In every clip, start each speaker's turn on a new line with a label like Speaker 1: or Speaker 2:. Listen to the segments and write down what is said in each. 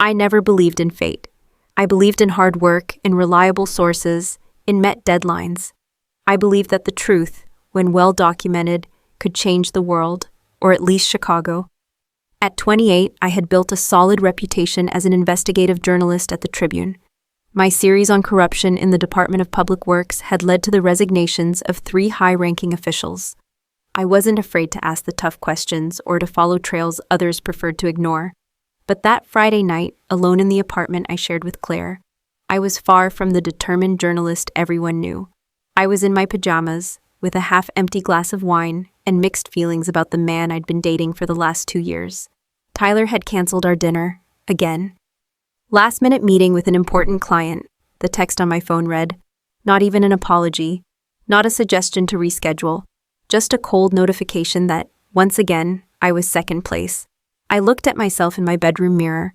Speaker 1: I never believed in fate. I believed in hard work, in reliable sources, in met deadlines. I believed that the truth, when well documented, could change the world, or at least Chicago. At 28, I had built a solid reputation as an investigative journalist at the Tribune. My series on corruption in the Department of Public Works had led to the resignations of 3 high-ranking officials. I wasn't afraid to ask the tough questions or to follow trails others preferred to ignore. But that Friday night, alone in the apartment I shared with Claire, I was far from the determined journalist everyone knew. I was in my pajamas, with a half-empty glass of wine and mixed feelings about the man I'd been dating for the last 2 years. Tyler had canceled our dinner, again. Last-minute meeting with an important client, the text on my phone read. Not even an apology, not a suggestion to reschedule, just a cold notification that, once again, I was second place. I looked at myself in my bedroom mirror.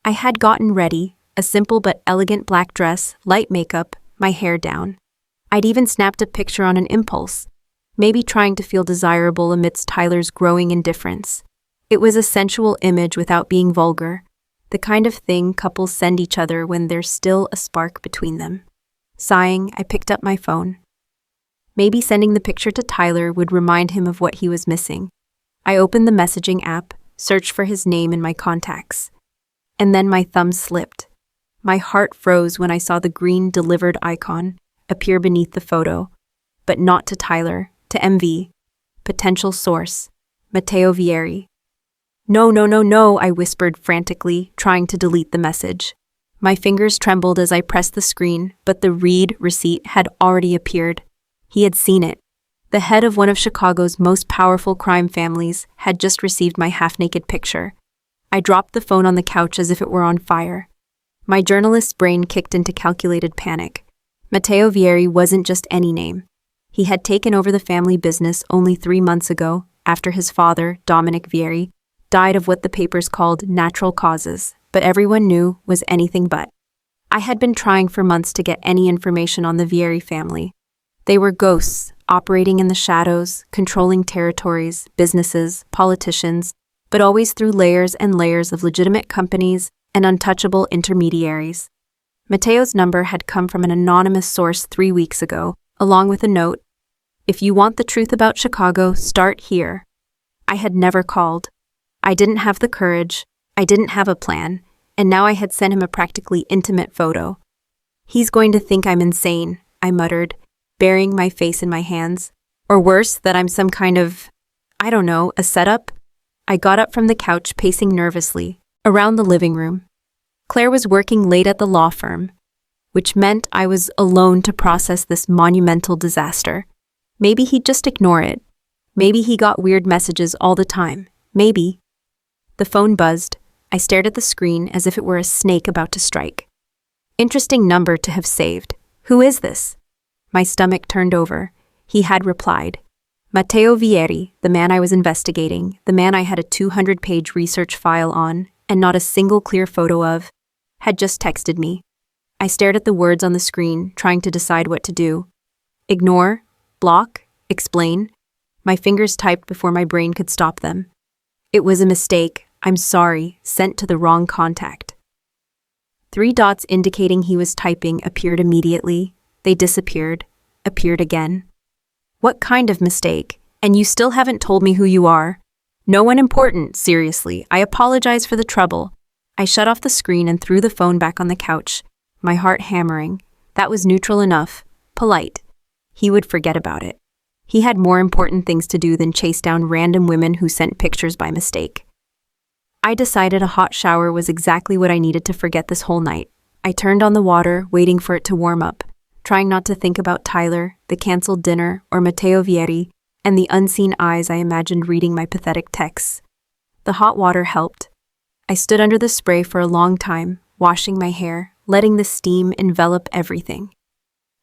Speaker 1: I had gotten ready, a simple but elegant black dress, light makeup, my hair down. I'd even snapped a picture on an impulse, maybe trying to feel desirable amidst Tyler's growing indifference. It was a sensual image without being vulgar, the kind of thing couples send each other when there's still a spark between them. Sighing, I picked up my phone. Maybe sending the picture to Tyler would remind him of what he was missing. I opened the messaging app, searched for his name in my contacts. And then my thumb slipped. My heart froze when I saw the green delivered icon appear beneath the photo, but not to Tyler, to MV. Potential source, Matteo Vieri. No, I whispered frantically, trying to delete the message. My fingers trembled as I pressed the screen, but the read receipt had already appeared. He had seen it. The head of one of Chicago's most powerful crime families had just received my half-naked picture. I dropped the phone on the couch as if it were on fire. My journalist's brain kicked into calculated panic. Matteo Vieri wasn't just any name. He had taken over the family business only 3 months ago, after his father, Dominic Vieri, died of what the papers called natural causes, but everyone knew was anything but. I had been trying for months to get any information on the Vieri family. They were ghosts, operating in the shadows, controlling territories, businesses, politicians, but always through layers and layers of legitimate companies and untouchable intermediaries. Matteo's number had come from an anonymous source 3 weeks ago, along with a note, "If you want the truth about Chicago, start here." I had never called. I didn't have the courage, I didn't have a plan, and now I had sent him a practically intimate photo. "He's going to think I'm insane," I muttered, burying my face in my hands. Or worse, that I'm some kind of, a setup? I got up from the couch, pacing nervously, around the living room. Claire was working late at the law firm, which meant I was alone to process this monumental disaster. Maybe he'd just ignore it. Maybe he got weird messages all the time. Maybe. The phone buzzed. I stared at the screen as if it were a snake about to strike. Interesting number to have saved. Who is this? My stomach turned over. He had replied. Matteo Vieri, the man I was investigating, the man I had a 200-page research file on, and not a single clear photo of, had just texted me. I stared at the words on the screen, trying to decide what to do. Ignore? Block? Explain? My fingers typed before my brain could stop them. It was a mistake. I'm sorry, sent to the wrong contact. 3 dots indicating he was typing appeared immediately. They disappeared, appeared again. What kind of mistake? And you still haven't told me who you are? No one important, seriously. I apologize for the trouble. I shut off the screen and threw the phone back on the couch, my heart hammering. That was neutral enough, polite. He would forget about it. He had more important things to do than chase down random women who sent pictures by mistake. I decided a hot shower was exactly what I needed to forget this whole night. I turned on the water, waiting for it to warm up, trying not to think about Tyler, the canceled dinner, or Matteo Vieri, and the unseen eyes I imagined reading my pathetic texts. The hot water helped. I stood under the spray for a long time, washing my hair, letting the steam envelop everything.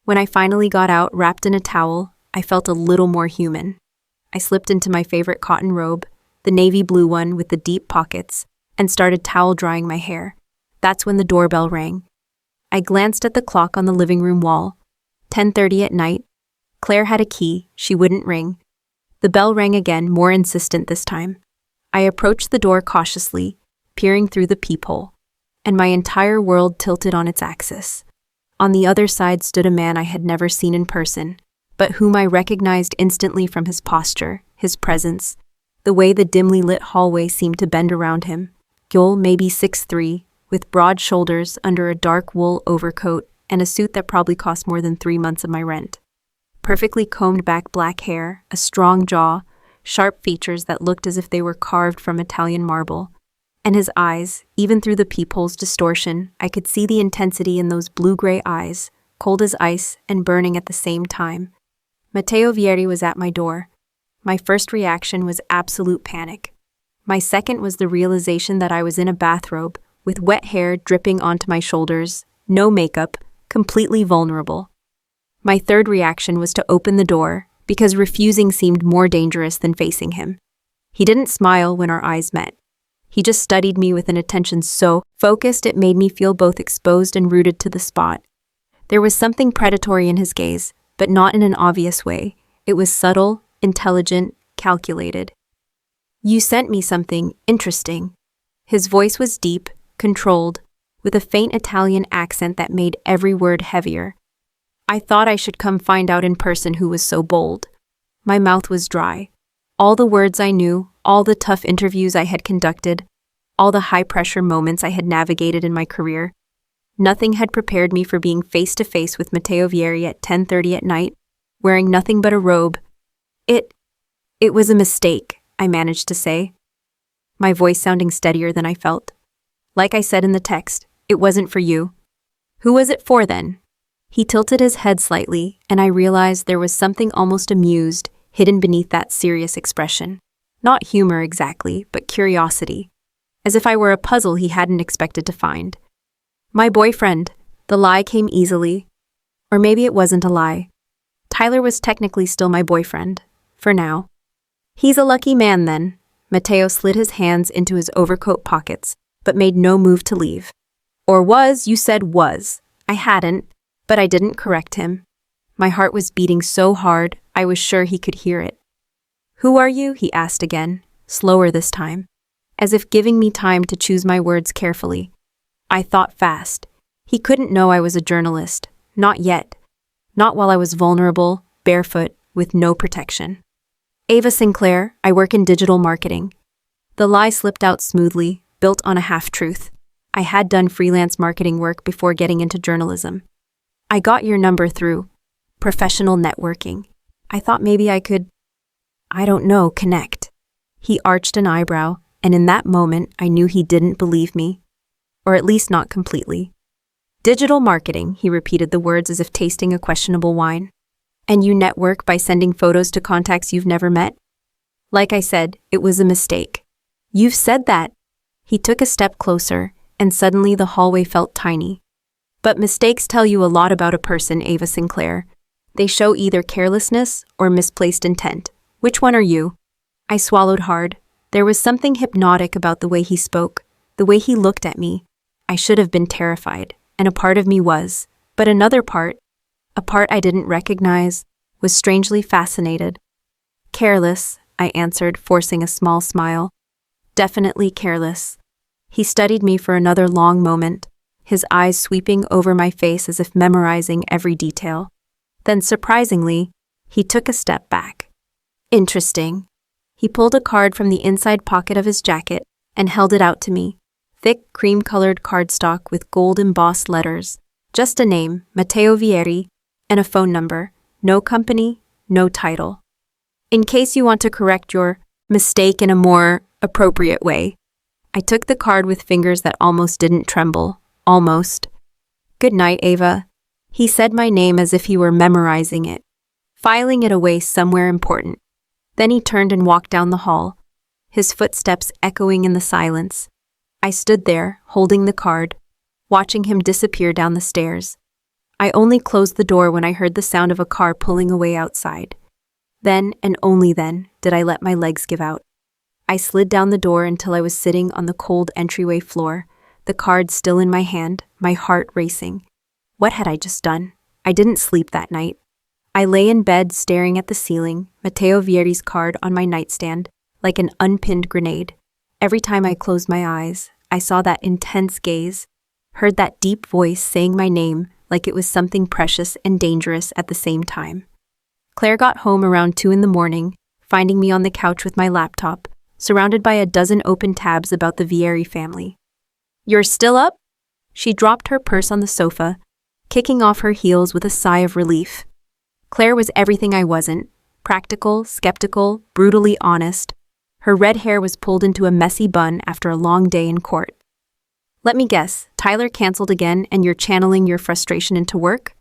Speaker 1: When I finally got out, wrapped in a towel, I felt a little more human. I slipped into my favorite cotton robe, the navy blue one with the deep pockets, and started towel drying my hair. That's when the doorbell rang. I glanced at the clock on the living room wall. 10:30 at night. Claire had a key. She wouldn't ring. The bell rang again, more insistent this time. I approached the door cautiously, peering through the peephole. and my entire world tilted on its axis. On the other side stood a man I had never seen in person, but whom I recognized instantly from his posture, his presence, the way the dimly lit hallway seemed to bend around him. Gyul, maybe 6'3", with broad shoulders under a dark wool overcoat and a suit that probably cost more than 3 months of my rent. Perfectly combed back black hair, a strong jaw, sharp features that looked as if they were carved from Italian marble. And his eyes, even through the peephole's distortion, I could see the intensity in those blue-gray eyes, cold as ice and burning at the same time. Matteo Vieri was at my door. My first reaction was absolute panic. My second was the realization that I was in a bathrobe, with wet hair dripping onto my shoulders, no makeup, completely vulnerable. My third reaction was to open the door, because refusing seemed more dangerous than facing him. He didn't smile when our eyes met. He just studied me with an attention so focused it made me feel both exposed and rooted to the spot. There was something predatory in his gaze, but not in an obvious way. It was subtle, intelligent, calculated. "You sent me something interesting." His voice was deep, controlled, with a faint Italian accent that made every word heavier. I thought I should come find out in person who was so bold. My mouth was dry. All the words I knew, all the tough interviews I had conducted, all the high-pressure moments I had navigated in my career, nothing had prepared me for being face-to-face with Matteo Vieri at 10:30 at night, wearing nothing but a robe. It was a mistake, I managed to say, my voice sounding steadier than I felt. Like I said in the text, it wasn't for you. Who was it for then? He tilted his head slightly, and I realized there was something almost amused hidden beneath that serious expression. Not humor exactly, but curiosity. As if I were a puzzle he hadn't expected to find. My boyfriend. The lie came easily. Or maybe it wasn't a lie. Tyler was technically still my boyfriend. For now. He's a lucky man then. Matteo slid his hands into his overcoat pockets, but made no move to leave. Or was, you said was. I hadn't, but I didn't correct him. My heart was beating so hard, I was sure he could hear it. Who are you? He asked again, slower this time, as if giving me time to choose my words carefully. I thought fast. He couldn't know I was a journalist. Not yet. Not while I was vulnerable, barefoot, with no protection. Ava Sinclair, I work in digital marketing. The lie slipped out smoothly, built on a half-truth. I had done freelance marketing work before getting into journalism. I got your number through professional networking. I thought maybe I could, connect. He arched an eyebrow, and in that moment I knew he didn't believe me. Or at least not completely. Digital marketing, he repeated the words as if tasting a questionable wine. And you network by sending photos to contacts you've never met? Like I said, it was a mistake. You've said that. He took a step closer, and suddenly the hallway felt tiny. But mistakes tell you a lot about a person, Ava Sinclair. They show either carelessness or misplaced intent. Which one are you? I swallowed hard. There was something hypnotic about the way he spoke, the way he looked at me. I should have been terrified, and a part of me was. But another part, a part I didn't recognize, was strangely fascinated. Careless, I answered, forcing a small smile. Definitely careless. He studied me for another long moment, his eyes sweeping over my face as if memorizing every detail. Then, surprisingly, he took a step back. Interesting. He pulled a card from the inside pocket of his jacket and held it out to me. Thick, cream-colored cardstock with gold-embossed letters. Just a name, Matteo Vieri, and a phone number. No company, no title. In case you want to correct your mistake in a more appropriate way. I took the card with fingers that almost didn't tremble. Almost. Good night, Ava. He said my name as if he were memorizing it, filing it away somewhere important. Then he turned and walked down the hall, his footsteps echoing in the silence. I stood there, holding the card, watching him disappear down the stairs. I only closed the door when I heard the sound of a car pulling away outside. Then, and only then, did I let my legs give out. I slid down the door until I was sitting on the cold entryway floor, the card still in my hand, my heart racing. What had I just done? I didn't sleep that night. I lay in bed staring at the ceiling, Matteo Vieri's card on my nightstand, like an unpinned grenade. Every time I closed my eyes, I saw that intense gaze, heard that deep voice saying my name like it was something precious and dangerous at the same time. Claire got home around 2 in the morning, finding me on the couch with my laptop, surrounded by a dozen open tabs about the Vieri family. "You're still up?" She dropped her purse on the sofa, kicking off her heels with a sigh of relief. Claire was everything I wasn't: practical, skeptical, brutally honest. Her red hair was pulled into a messy bun after a long day in court. "Let me guess, Tyler canceled again and you're channeling your frustration into work?"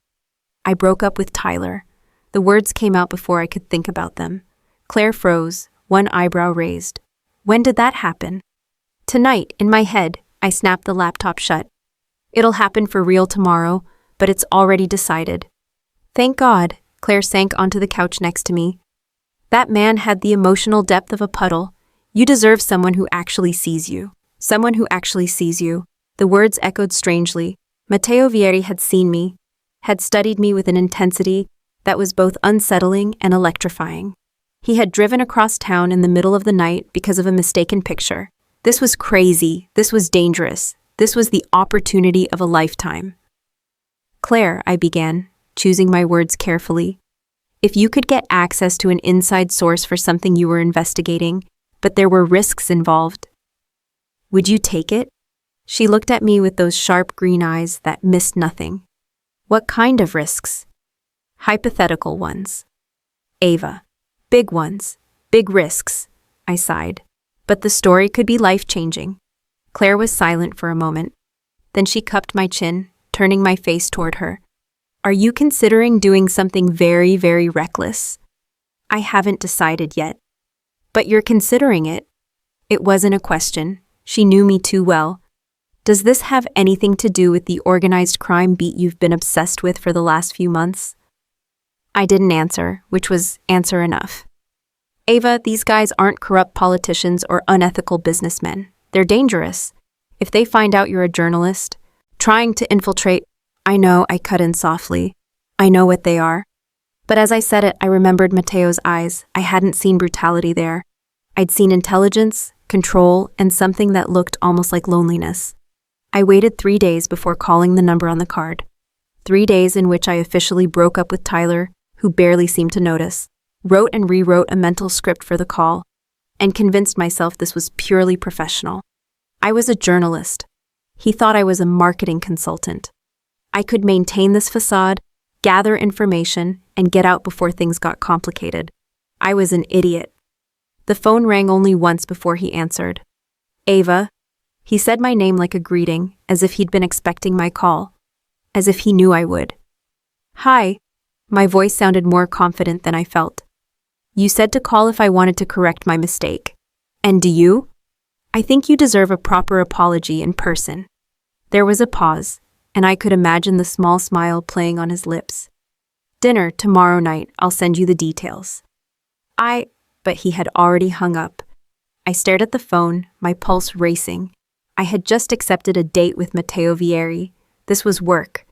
Speaker 1: I broke up with Tyler. The words came out before I could think about them. Claire froze, one eyebrow raised. "When did that happen?" "Tonight, in my head," I snapped the laptop shut. "It'll happen for real tomorrow, but it's already decided." "Thank God," Claire sank onto the couch next to me. "That man had the emotional depth of a puddle. You deserve someone who actually sees you. Someone who actually sees you." The words echoed strangely. Matteo Vieri had seen me, had studied me with an intensity that was both unsettling and electrifying. He had driven across town in the middle of the night because of a mistaken picture. This was crazy. This was dangerous. This was the opportunity of a lifetime. "Claire," I began, choosing my words carefully, "if you could get access to an inside source for something you were investigating, but there were risks involved, would you take it?" She looked at me with those sharp green eyes that missed nothing. "What kind of risks?" "Hypothetical ones, Ava. Big ones. Big risks," I sighed. "But the story could be life-changing." Claire was silent for a moment. Then she cupped my chin, turning my face toward her. "Are you considering doing something very, very reckless?" "I haven't decided yet." "But you're considering it." It wasn't a question. She knew me too well. "Does this have anything to do with the organized crime beat you've been obsessed with for the last few months?" I didn't answer, which was answer enough. "Ava, these guys aren't corrupt politicians or unethical businessmen. They're dangerous. If they find out you're a journalist, trying to infiltrate—" "I know," I cut in softly. "I know what they are." But as I said it, I remembered Matteo's eyes. I hadn't seen brutality there. I'd seen intelligence, control, and something that looked almost like loneliness. I waited 3 days before calling the number on the card. 3 days in which I officially broke up with Tyler, who barely seemed to notice, wrote and rewrote a mental script for the call, and convinced myself this was purely professional. I was a journalist. He thought I was a marketing consultant. I could maintain this facade, gather information, and get out before things got complicated. I was an idiot. The phone rang only once before he answered. "Ava." He said my name like a greeting, as if he'd been expecting my call, as if he knew I would. "Hi." My voice sounded more confident than I felt. "You said to call if I wanted to correct my mistake. And do you?" "I think you deserve a proper apology in person." There was a pause, and I could imagine the small smile playing on his lips. "Dinner tomorrow night. I'll send you the details." But he had already hung up. I stared at the phone, my pulse racing. I had just accepted a date with Matteo Vieri. This was work.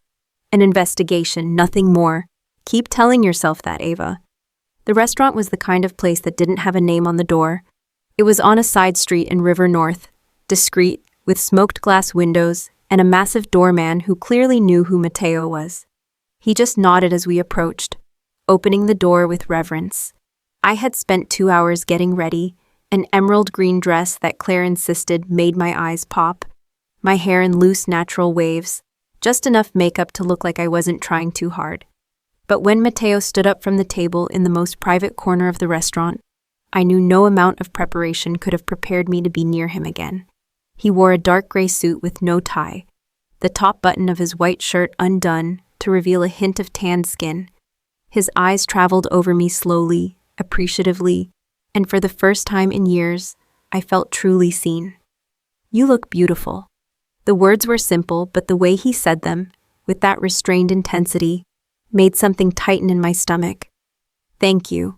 Speaker 1: An investigation, nothing more. Keep telling yourself that, Ava. The restaurant was the kind of place that didn't have a name on the door. It was on a side street in River North, discreet, with smoked glass windows, and a massive doorman who clearly knew who Matteo was. He just nodded as we approached, opening the door with reverence. I had spent 2 hours getting ready, an emerald green dress that Claire insisted made my eyes pop, my hair in loose natural waves, just enough makeup to look like I wasn't trying too hard. But when Matteo stood up from the table in the most private corner of the restaurant, I knew no amount of preparation could have prepared me to be near him again. He wore a dark gray suit with no tie, the top button of his white shirt undone to reveal a hint of tanned skin. His eyes traveled over me slowly, appreciatively, and for the first time in years, I felt truly seen. "You look beautiful." The words were simple, but the way he said them, with that restrained intensity, made something tighten in my stomach. "Thank you."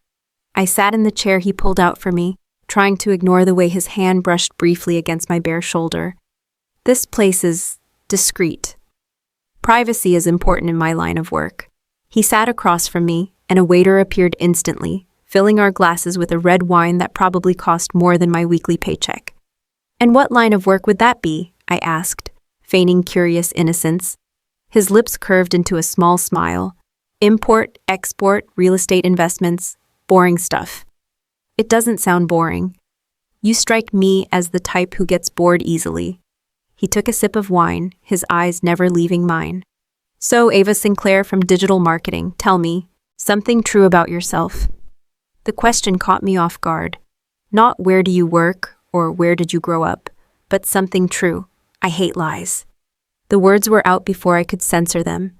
Speaker 1: I sat in the chair he pulled out for me, trying to ignore the way his hand brushed briefly against my bare shoulder. "This place is discreet. Privacy is important in my line of work." He sat across from me, and a waiter appeared instantly, filling our glasses with a red wine that probably cost more than my weekly paycheck. "And what line of work would that be?" I asked, feigning curious innocence. His lips curved into a small smile. Import, export, real estate investments, boring stuff. It doesn't sound boring. You strike me as the type who gets bored easily. He took a sip of wine, his eyes never leaving mine. So, Ava Sinclair from Digital Marketing, tell me, something true about yourself. The question caught me off guard. Not where do you work or where did you grow up, but something true. I hate lies. The words were out before I could censor them.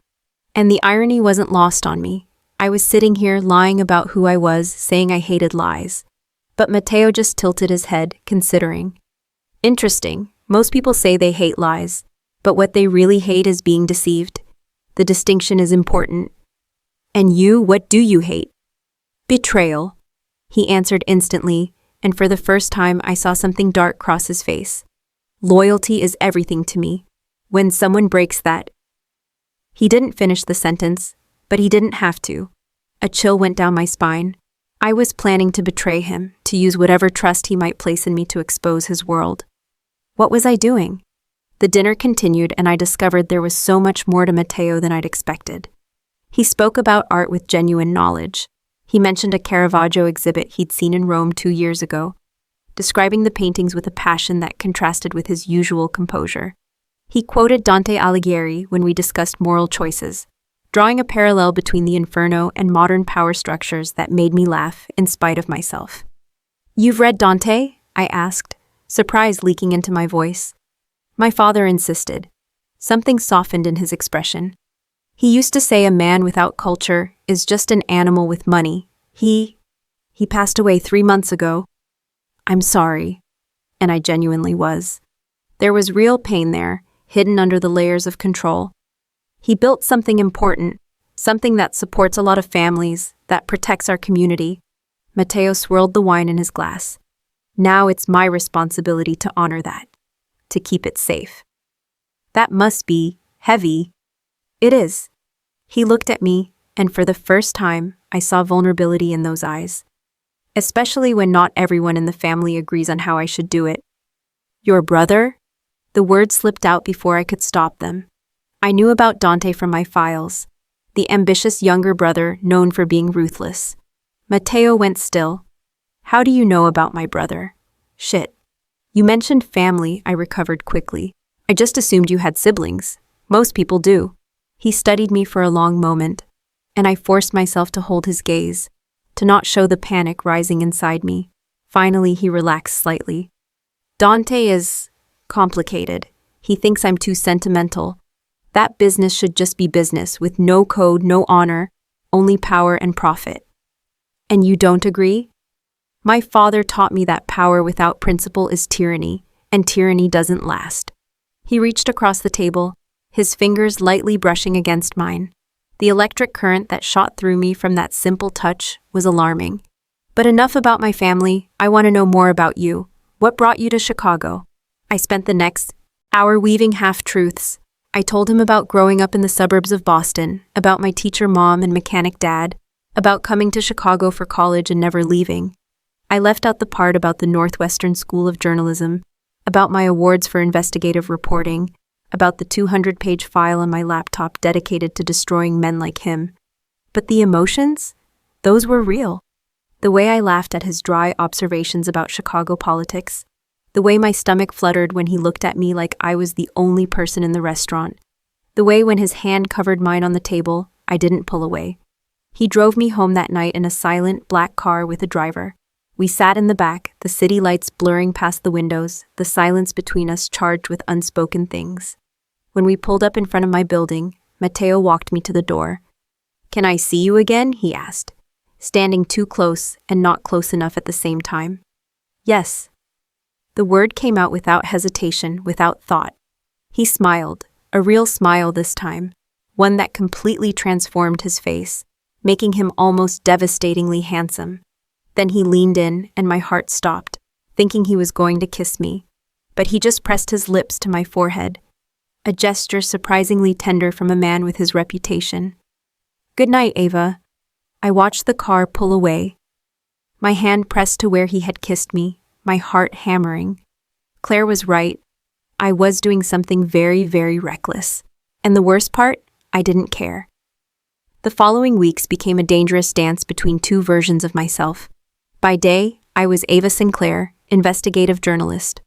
Speaker 1: And the irony wasn't lost on me. I was sitting here lying about who I was, saying I hated lies. But Matteo just tilted his head, considering. Interesting. Most people say they hate lies, but what they really hate is being deceived. The distinction is important. And you, what do you hate? Betrayal. He answered instantly, and for the first time I saw something dark cross his face. Loyalty is everything to me. When someone breaks that. He didn't finish the sentence, but he didn't have to. A chill went down my spine. I was planning to betray him, to use whatever trust he might place in me to expose his world. What was I doing? The dinner continued, and I discovered there was so much more to Matteo than I'd expected. He spoke about art with genuine knowledge. He mentioned a Caravaggio exhibit he'd seen in Rome 2 years ago, describing the paintings with a passion that contrasted with his usual composure. He quoted Dante Alighieri when we discussed moral choices, drawing a parallel between the Inferno and modern power structures that made me laugh in spite of myself. "You've read Dante?" I asked, surprise leaking into my voice. My father insisted. Something softened in his expression. He used to say a man without culture is just an animal with money. He passed away 3 months ago. I'm sorry. And I genuinely was. There was real pain there, hidden under the layers of control. He built something important, something that supports a lot of families, that protects our community. Matteo swirled the wine in his glass. Now it's my responsibility to honor that, to keep it safe. That must be heavy. It is. He looked at me, and for the first time, I saw vulnerability in those eyes. Especially when not everyone in the family agrees on how I should do it. Your brother? The words slipped out before I could stop them. I knew about Dante from my files, the ambitious younger brother known for being ruthless. Matteo went still. How do you know about my brother? Shit. You mentioned family, I recovered quickly. I just assumed you had siblings. Most people do. He studied me for a long moment, and I forced myself to hold his gaze, to not show the panic rising inside me. Finally, he relaxed slightly. Dante is complicated. He thinks I'm too sentimental. That business should just be business, with no code, no honor, only power and profit. And you don't agree? My father taught me that power without principle is tyranny, and tyranny doesn't last. He reached across the table, his fingers lightly brushing against mine. The electric current that shot through me from that simple touch was alarming. But enough about my family, I want to know more about you. What brought you to Chicago? I spent the next hour weaving half-truths. I told him about growing up in the suburbs of Boston, about my teacher mom and mechanic dad, about coming to Chicago for college and never leaving. I left out the part about the Northwestern School of Journalism, about my awards for investigative reporting, about the 200-page file on my laptop dedicated to destroying men like him. But the emotions? Those were real. The way I laughed at his dry observations about Chicago politics, the way my stomach fluttered when he looked at me like I was the only person in the restaurant, the way when his hand covered mine on the table, I didn't pull away. He drove me home that night in a silent, black car with a driver. We sat in the back, the city lights blurring past the windows, the silence between us charged with unspoken things. When we pulled up in front of my building, Matteo walked me to the door. "Can I see you again?" he asked, standing too close and not close enough at the same time. "Yes." The word came out without hesitation, without thought. He smiled, a real smile this time, one that completely transformed his face, making him almost devastatingly handsome. Then he leaned in, and my heart stopped, thinking he was going to kiss me. But he just pressed his lips to my forehead, a gesture surprisingly tender from a man with his reputation. "Good night, Ava." I watched the car pull away. My hand pressed to where he had kissed me, my heart hammering. Claire was right. I was doing something very, very reckless. And the worst part, I didn't care. The following weeks became a dangerous dance between two versions of myself. By day, I was Ava Sinclair, investigative journalist.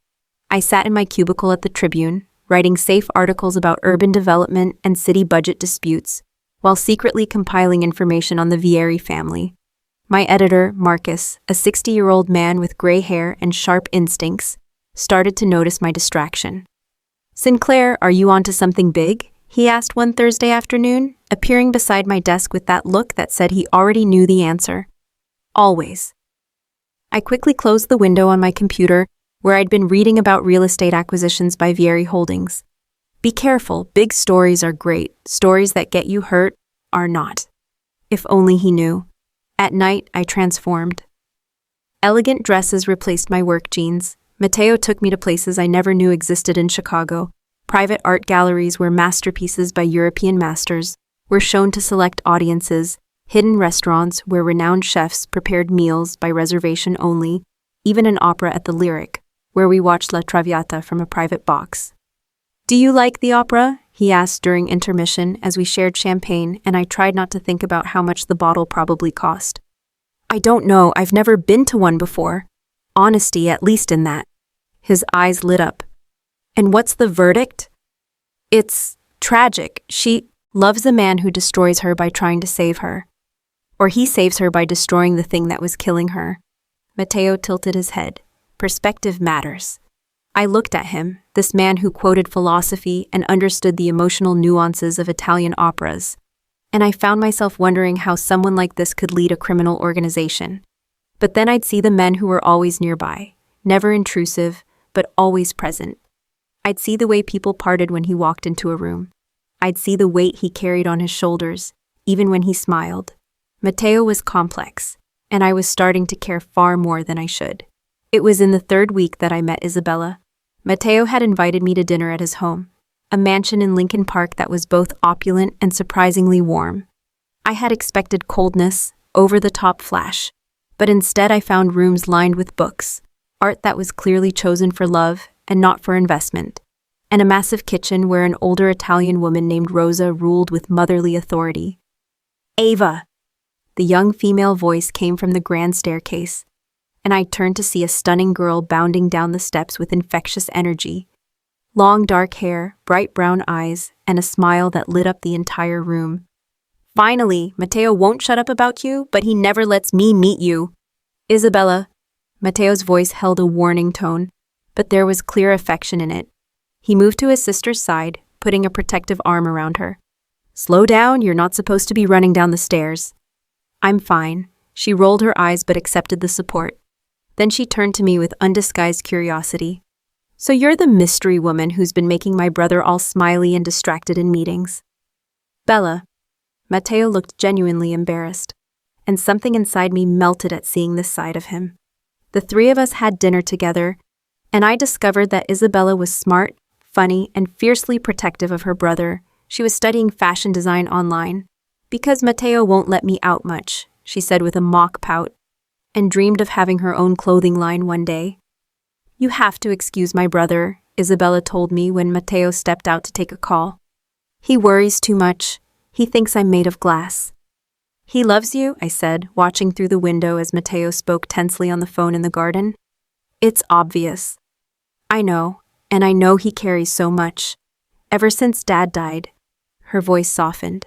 Speaker 1: I sat in my cubicle at the Tribune, writing safe articles about urban development and city budget disputes, while secretly compiling information on the Vieri family. My editor, Marcus, a 60-year-old man with gray hair and sharp instincts, started to notice my distraction. "Sinclair, are you onto something big?" he asked one Thursday afternoon, appearing beside my desk with that look that said he already knew the answer. Always. I quickly closed the window on my computer, where I'd been reading about real estate acquisitions by Vieri Holdings. Be careful, big stories are great. Stories that get you hurt are not. If only he knew. At night, I transformed. Elegant dresses replaced my work jeans. Matteo took me to places I never knew existed in Chicago. Private art galleries where masterpieces by European masters were shown to select audiences, hidden restaurants where renowned chefs prepared meals by reservation only, even an opera at the Lyric, where we watched La Traviata from a private box. "Do you like the opera?" he asked during intermission as we shared champagne, and I tried not to think about how much the bottle probably cost. "I don't know, I've never been to one before." Honesty, at least in that. His eyes lit up. "And what's the verdict?" "It's tragic. She loves a man who destroys her by trying to save her. Or he saves her by destroying the thing that was killing her." Matteo tilted his head. Perspective matters. I looked at him, this man who quoted philosophy and understood the emotional nuances of Italian operas, and I found myself wondering how someone like this could lead a criminal organization. But then I'd see the men who were always nearby, never intrusive, but always present. I'd see the way people parted when he walked into a room. I'd see the weight he carried on his shoulders, even when he smiled. Matteo was complex, and I was starting to care far more than I should. It was in the third week that I met Isabella. Matteo had invited me to dinner at his home, a mansion in Lincoln Park that was both opulent and surprisingly warm. I had expected coldness, over-the-top flash, but instead I found rooms lined with books, art that was clearly chosen for love and not for investment, and a massive kitchen where an older Italian woman named Rosa ruled with motherly authority. "Ava!" The young female voice came from the grand staircase, and I turned to see a stunning girl bounding down the steps with infectious energy. Long dark hair, bright brown eyes, and a smile that lit up the entire room. "Finally, Matteo won't shut up about you, but he never lets me meet you." "Isabella." Matteo's voice held a warning tone, but there was clear affection in it. He moved to his sister's side, putting a protective arm around her. "Slow down, you're not supposed to be running down the stairs." "I'm fine." She rolled her eyes but accepted the support. Then she turned to me with undisguised curiosity. "So you're the mystery woman who's been making my brother all smiley and distracted in meetings." "Bella." Matteo looked genuinely embarrassed, and something inside me melted at seeing this side of him. The three of us had dinner together, and I discovered that Isabella was smart, funny, and fiercely protective of her brother. She was studying fashion design online. "Because Matteo won't let me out much," she said with a mock pout, and dreamed of having her own clothing line one day. "You have to excuse my brother," Isabella told me when Matteo stepped out to take a call. "He worries too much. He thinks I'm made of glass." "He loves you," I said, watching through the window as Matteo spoke tensely on the phone in the garden. "It's obvious." "I know, and I know he carries so much. Ever since Dad died." Her voice softened.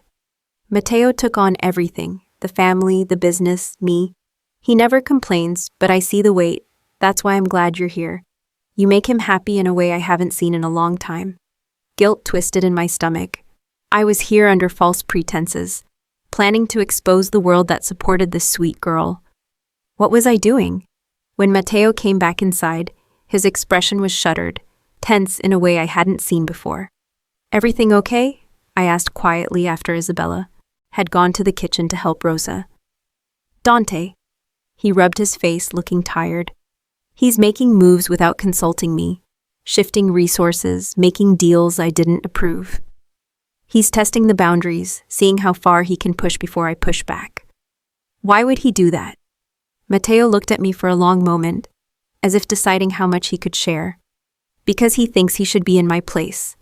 Speaker 1: "Matteo took on everything, the family, the business, me. He never complains, but I see the weight. That's why I'm glad you're here. You make him happy in a way I haven't seen in a long time." Guilt twisted in my stomach. I was here under false pretenses, planning to expose the world that supported this sweet girl. What was I doing? When Matteo came back inside, his expression was shuttered, tense in a way I hadn't seen before. "Everything okay?" I asked quietly after Isabella had gone to the kitchen to help Rosa. "Dante." He rubbed his face, looking tired. "He's making moves without consulting me, shifting resources, making deals I didn't approve. He's testing the boundaries, seeing how far he can push before I push back." "Why would he do that?" Matteo looked at me for a long moment, as if deciding how much he could share. because he thinks he should be in my place.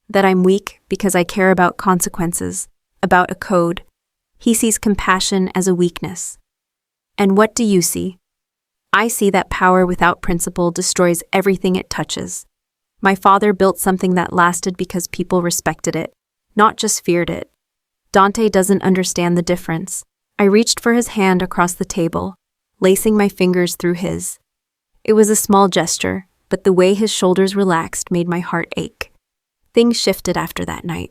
Speaker 1: That I'm weak because I care about consequences, about a code. He sees compassion as a weakness. And what do you see? I see that power without principle destroys everything it touches. My father built something that lasted because people respected it, not just feared it. Dante doesn't understand the difference. I reached for his hand across the table, lacing my fingers through his. It was a small gesture, but the way his shoulders relaxed made my heart ache. Things shifted after that night.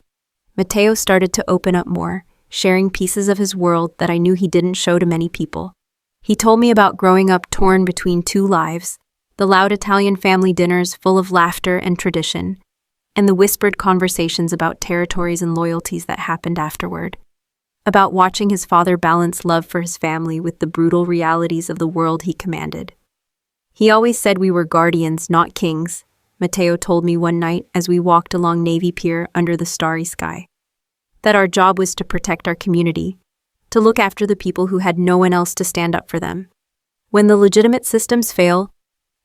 Speaker 1: Matteo started to open up more, sharing pieces of his world that I knew he didn't show to many people. He told me about growing up torn between two lives, the loud Italian family dinners full of laughter and tradition, and the whispered conversations about territories and loyalties that happened afterward. About watching his father balance love for his family with the brutal realities of the world he commanded. He always said we were guardians, not kings, Matteo told me one night as we walked along Navy Pier under the starry sky. That our job was to protect our community, to look after the people who had no one else to stand up for them. When the legitimate systems fail,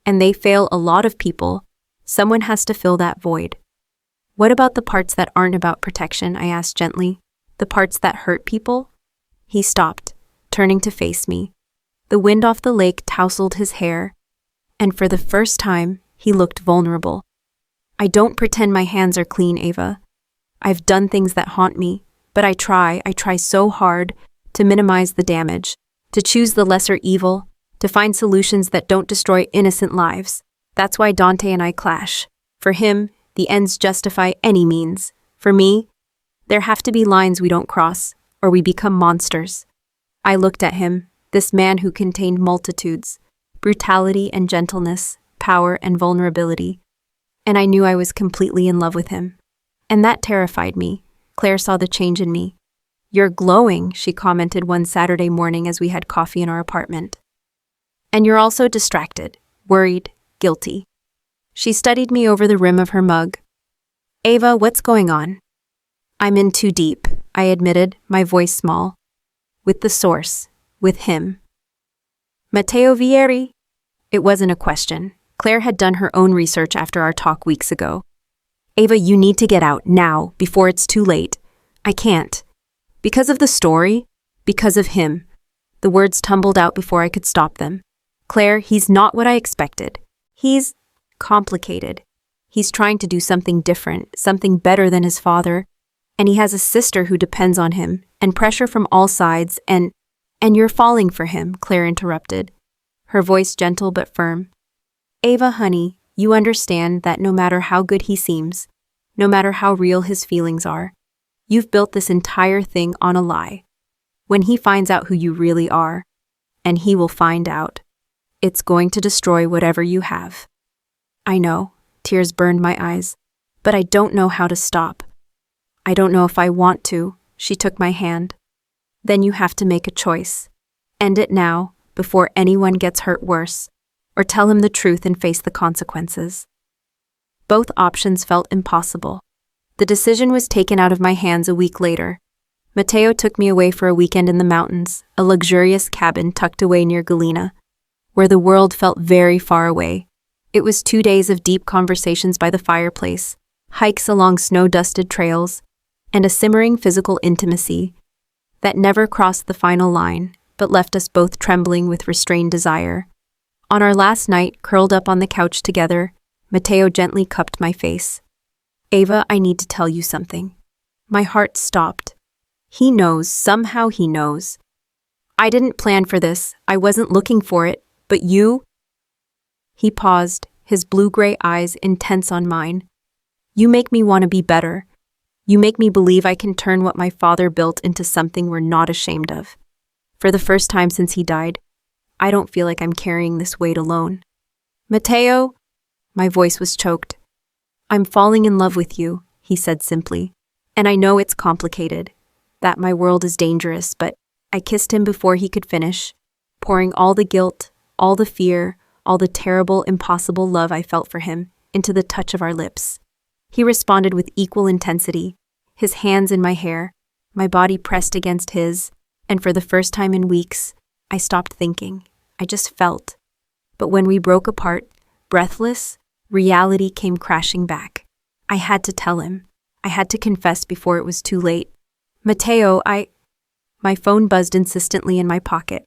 Speaker 1: and they fail a lot of people, someone has to fill that void. What about the parts that aren't about protection? I asked gently. The parts that hurt people? He stopped, turning to face me. The wind off the lake tousled his hair, and for the first time, he looked vulnerable. I don't pretend my hands are clean, Ava. I've done things that haunt me, but I try so hard to minimize the damage, to choose the lesser evil, to find solutions that don't destroy innocent lives. That's why Dante and I clash. For him, the ends justify any means. For me, there have to be lines we don't cross, or we become monsters. I looked at him, this man who contained multitudes, brutality and gentleness, power and vulnerability, and I knew I was completely in love with him. And that terrified me. Claire saw the change in me. "You're glowing," she commented one Saturday morning as we had coffee in our apartment. "And you're also distracted, worried, guilty." She studied me over the rim of her mug. "Ava, what's going on?" "I'm in too deep," I admitted, my voice small. "With the source, with him." "Matteo Vieri?" It wasn't a question. Claire had done her own research after our talk weeks ago. "Ava, you need to get out, now, before it's too late." "I can't." "Because of the story?" "Because of him." The words tumbled out before I could stop them. "Claire, he's not what I expected. He's complicated. He's trying to do something different, something better than his father. And he has a sister who depends on him, and pressure from all sides, and you're falling for him," Claire interrupted, her voice gentle but firm. "Ava, honey, you understand that no matter how good he seems, no matter how real his feelings are, you've built this entire thing on a lie. When he finds out who you really are, and he will find out, it's going to destroy whatever you have." I know, tears burned my eyes, but I don't know how to stop. "I don't know if I want to," she took my hand. "Then you have to make a choice. End it now, before anyone gets hurt worse, or tell him the truth and face the consequences." Both options felt impossible. The decision was taken out of my hands a week later. Matteo took me away for a weekend in the mountains, a luxurious cabin tucked away near Galena, where the world felt very far away. It was 2 days of deep conversations by the fireplace, hikes along snow-dusted trails, and a simmering physical intimacy that never crossed the final line, but left us both trembling with restrained desire. On our last night, curled up on the couch together, Matteo gently cupped my face. "Ava, I need to tell you something." My heart stopped. He knows, somehow he knows. "I didn't plan for this, I wasn't looking for it, but you—" He paused, his blue-gray eyes intense on mine. "You make me want to be better. You make me believe I can turn what my father built into something we're not ashamed of. For the first time since he died, I don't feel like I'm carrying this weight alone." "Matteo?" My voice was choked. "I'm falling in love with you," he said simply. "And I know it's complicated, that my world is dangerous, but—" I kissed him before he could finish, pouring all the guilt, all the fear, all the terrible, impossible love I felt for him into the touch of our lips. He responded with equal intensity, his hands in my hair, my body pressed against his, and for the first time in weeks, I stopped thinking. I just felt. But when we broke apart, breathless, Reality came crashing back. I had to tell him. I had to confess before it was too late. Matteo, My phone buzzed insistently in my pocket.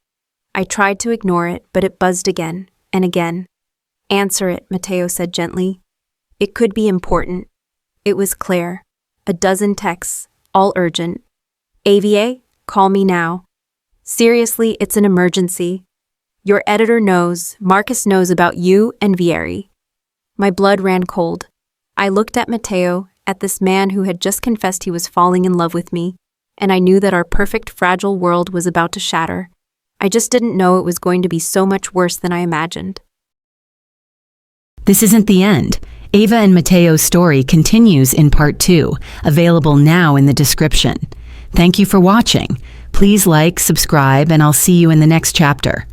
Speaker 1: I tried to ignore it, but it buzzed again and again. Answer it, Matteo said gently. It could be important. It was Claire. A dozen texts, all urgent. AVA, call me now. Seriously, it's an emergency. Your editor knows, Marcus knows about you and Vieri. My blood ran cold. I looked at Matteo, at this man who had just confessed he was falling in love with me, and I knew that our perfect fragile world was about to shatter. I just didn't know it was going to be so much worse than I imagined.
Speaker 2: This isn't the end. Ava and Matteo's story continues in part 2, available now in the description. Thank you for watching. Please like, subscribe, and I'll see you in the next chapter.